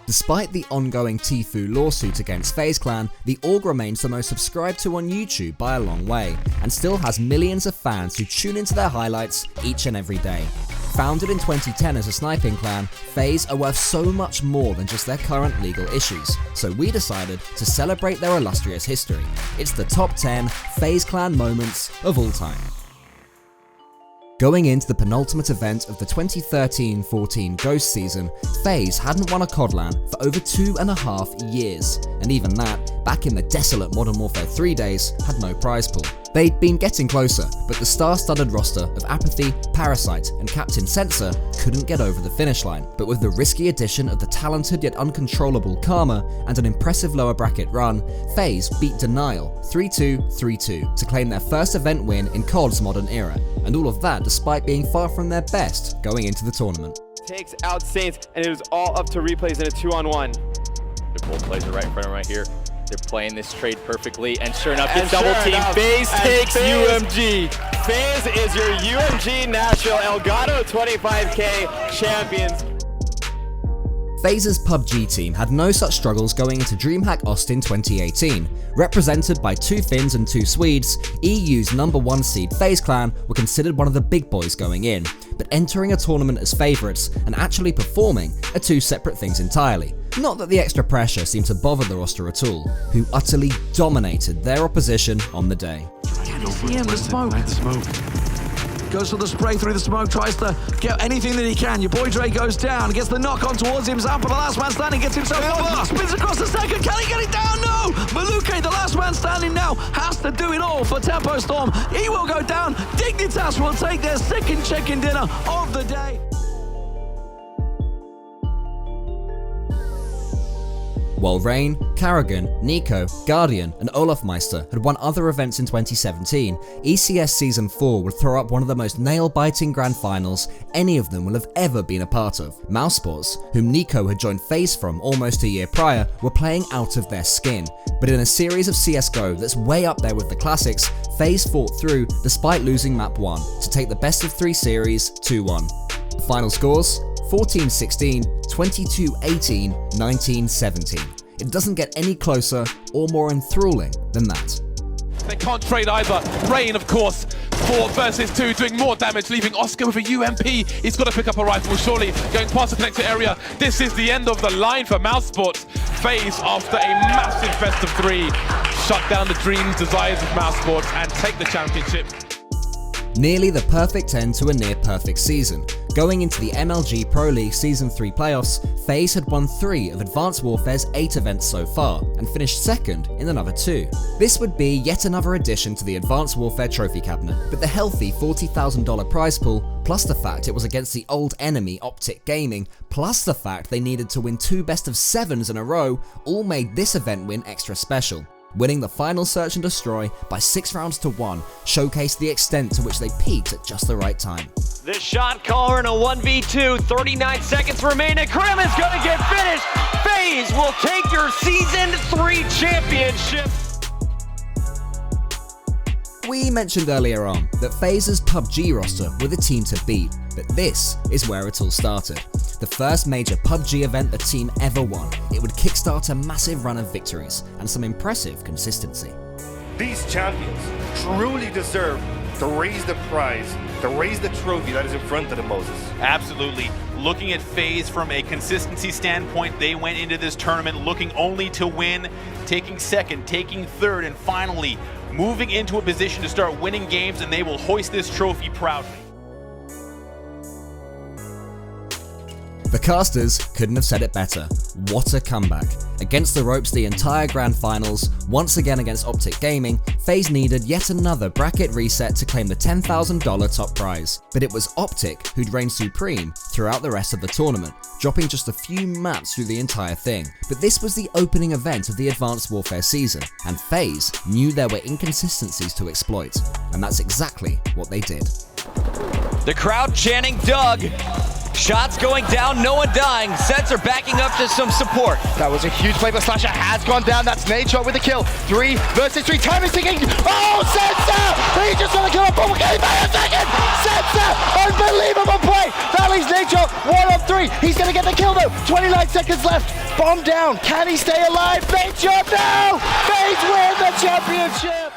Despite the ongoing tfue lawsuit against FaZe Clan, the org remains the most subscribed to on YouTube by a long way, and still has millions of fans who tune into their highlights each and every day. Founded in 2010 as a sniping clan, FaZe are worth so much more than just their current legal issues, so we decided to celebrate their illustrious history. It's the top 10 FaZe Clan moments of all time. Going into the penultimate event of the 2013-14 Ghost season, FaZe hadn't won a COD LAN for over 2.5 years, and even that, back in the desolate Modern Warfare 3 days, had no prize pool. They'd been getting closer, but the star-studded roster of Apathy, Parasite, and Captain Sensor couldn't get over the finish line. But with the risky addition of the talented yet uncontrollable Karma and an impressive lower bracket run, FaZe beat Denial 3-2-3-2 to claim their first event win in COD's modern era, and all of that despite being far from their best going into the tournament. Takes out Saints, and it was all up to replays in a 2-on-1. Bull plays it right in front of him right here. They're playing this trade perfectly, and sure enough, it's double team. FaZe takes UMG. FaZe is your UMG Nashville Elgato 25K champions. FaZe's PUBG team had no such struggles going into Dreamhack Austin 2018. Represented by 2 Finns and 2 Swedes, EU's #1 seed FaZe Clan were considered one of the big boys going in, but entering a tournament as favourites and actually performing are 2 separate things entirely. Not that the extra pressure seemed to bother the roster at all, who utterly dominated their opposition on the day. Can you see him? The smoke. Goes for the spray through the smoke, tries to get anything that he can. Your boy Dre goes down, gets the knock on towards him. Zampa, the last man standing, gets himself over. Spins across the second. Can he get it down? No! Maluke, the last man standing now, has to do it all for Tempo Storm. He will go down. Dignitas will take their second chicken dinner of the day. While Rain, Karrigan, Nico, Guardian, and Olafmeister had won other events in 2017, ECS Season 4 would throw up one of the most nail-biting grand finals any of them will have ever been a part of. Mousesports, whom Nico had joined FaZe from almost a year prior, were playing out of their skin, but in a series of CSGO that's way up there with the classics, FaZe fought through despite losing Map 1 to take the best of 3 series 2-1. The final scores? 14-16, 22-18, 19-17. It doesn't get any closer or more enthralling than that. They can't trade either. Rain, of course, 4 versus 2, doing more damage, leaving Oscar with a UMP. He's got to pick up a rifle, surely, going past the connector area. This is the end of the line for Mousesports. FaZe, after a massive best of 3, shut down the dreams, desires of Mousesports and take the championship. Nearly the perfect end to a near-perfect season. Going into the MLG Pro League Season 3 playoffs, FaZe had won 3 of Advanced Warfare's 8 events so far, and finished second in another 2. This would be yet another addition to the Advanced Warfare trophy cabinet, but the healthy $40,000 prize pool, plus the fact it was against the old enemy Optic Gaming, plus the fact they needed to win 2 best of 7s in a row, all made this event win extra special. Winning the final Search and Destroy by 6 rounds to 1 showcased the extent to which they peaked at just the right time. The shot caller in a 1v2, 39 seconds remaining. Krim is going to get finished. FaZe will take your Season 3 championship. We mentioned earlier on that FaZe's PUBG roster were the team to beat, but this is where it all started. The first major PUBG event the team ever won. It would kickstart a massive run of victories and some impressive consistency. These champions truly deserve to raise the prize, to raise the trophy that is in front of them, Moses. Absolutely. Looking at FaZe from a consistency standpoint, they went into this tournament looking only to win, taking second, taking third, and finally moving into a position to start winning games, and they will hoist this trophy proudly. The casters couldn't have said it better. What a comeback. Against the ropes the entire grand finals, once again against Optic Gaming, FaZe needed yet another bracket reset to claim the $10,000 top prize. But it was Optic who'd reigned supreme throughout the rest of the tournament, dropping just a few maps through the entire thing. But this was the opening event of the Advanced Warfare season, and FaZe knew there were inconsistencies to exploit, and that's exactly what they did. The crowd chanting Doug. Shots going down, no one dying. Sensor backing up to some support. That was a huge play, but Slasher has gone down. That's Nate with the kill. 3 versus 3. Time is ticking. Oh, Sensor! He just got to kill a ball. Okay, by a second. Sensor! Unbelievable play. That leaves Nate Nature, 1 on 3. He's going to get the kill though. 29 seconds left. Bomb down. Can he stay alive? Nature, no! FaZe win the championship!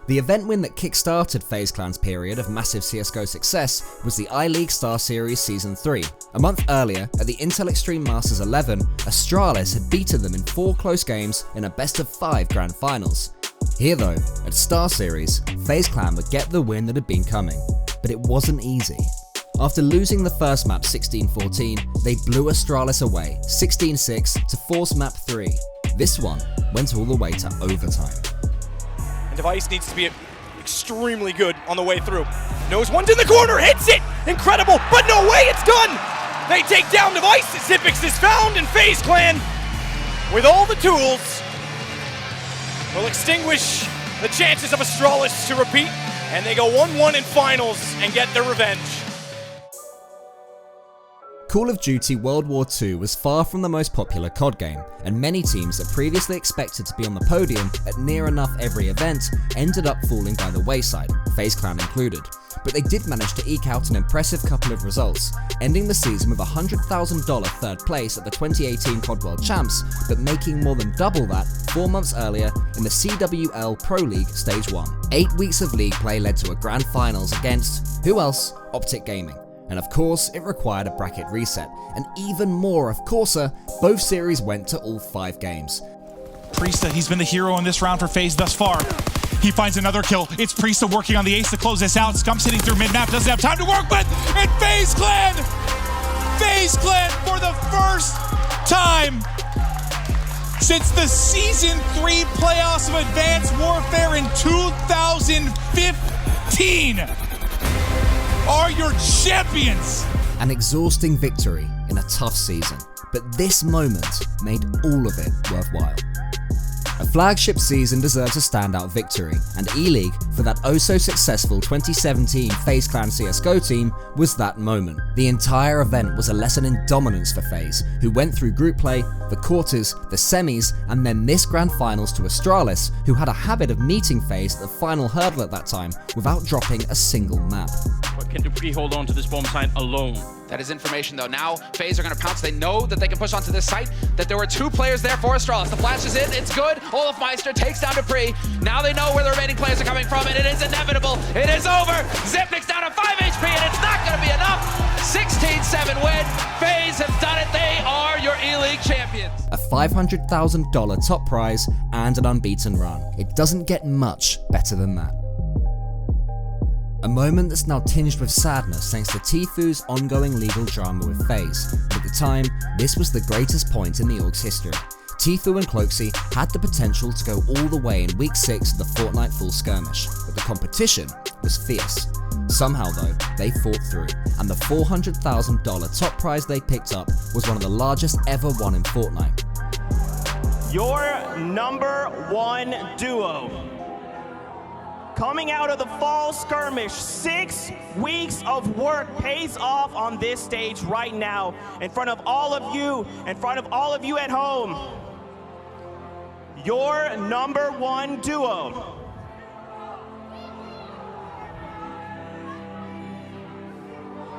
The event win that kick-started FaZe Clan's period of massive CSGO success was the ELEAGUE StarSeries Season 3. A month earlier, at the Intel Extreme Masters 11, Astralis had beaten them in 4 close games in a best-of-5 grand finals. Here though, at StarSeries, FaZe Clan would get the win that had been coming. But it wasn't easy. After losing the first map 16-14, they blew Astralis away 16-6 to force map 3. This one went all the way to overtime. And Device needs to be extremely good on the way through. Knows one's in the corner, hits it! Incredible, but no way, it's done! They take down Device, Zippix is found, and FaZe Clan, with all the tools, will extinguish the chances of Astralis to repeat, and they go 1-1 in finals and get their revenge. Call of Duty World War II was far from the most popular COD game, and many teams that previously expected to be on the podium at near enough every event ended up falling by the wayside, FaZe Clan included. But they did manage to eke out an impressive couple of results, ending the season with a $100,000 third place at the 2018 COD World Champs, but making more than double that 4 months earlier in the CWL Pro League Stage 1. 8 weeks of league play led to a grand finals against, who else? Optic Gaming. And of course, it required a bracket reset, and even more of courser, both series went to all 5 games. Priesta, he's been the hero in this round for FaZe thus far. He finds another kill. It's Priesta working on the ace to close this out. Scum's hitting through mid-map, doesn't have time to work with, and FaZe Clan for the first time since the Season 3 playoffs of Advanced Warfare in 2015 are your champions! An exhausting victory in a tough season, but this moment made all of it worthwhile. A flagship season deserves a standout victory, and ELEAGUE, for that oh-so-successful 2017 FaZe Clan CSGO team, was that moment. The entire event was a lesson in dominance for FaZe, who went through group play, the quarters, the semis, and then this grand finals to Astralis, who had a habit of meeting FaZe at the final hurdle at that time without dropping a single map. But can tfue hold on to this bomb site alone? That is information though. Now FaZe are going to pounce. They know that they can push onto this site, that there were 2 players there for Astralis. The flash is in, it's good. Olafmeister takes down tfue. Now they know where the remaining players are coming from, and it is inevitable. It is over. Zippix down to 5 HP, and it's not going to be enough. 16-7 win. FaZe have done it. They are your ELEAGUE champions. A $500,000 top prize and an unbeaten run. It doesn't get much better than that. A moment that's now tinged with sadness thanks to tfue's ongoing legal drama with FaZe, but at the time, this was the greatest point in the org's history. tfue and Cloakzy had the potential to go all the way in Week 6 of the Fortnite full skirmish, but the competition was fierce. Somehow though, they fought through, and the $400,000 top prize they picked up was one of the largest ever won in Fortnite. Your #1 duo. Coming out of the fall skirmish, 6 weeks of work pays off on this stage right now, in front of all of you, in front of all of you at home. Your #1 duo.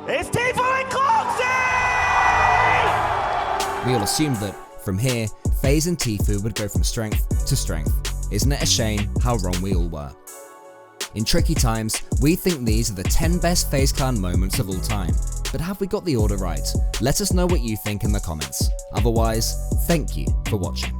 It's tfue and Cloakzy! We all assumed that, from here, FaZe and tfue would go from strength to strength. Isn't it a shame how wrong we all were? In tricky times, we think these are the 10 best FaZe Clan moments of all time. But have we got the order right? Let us know what you think in the comments. Otherwise, thank you for watching.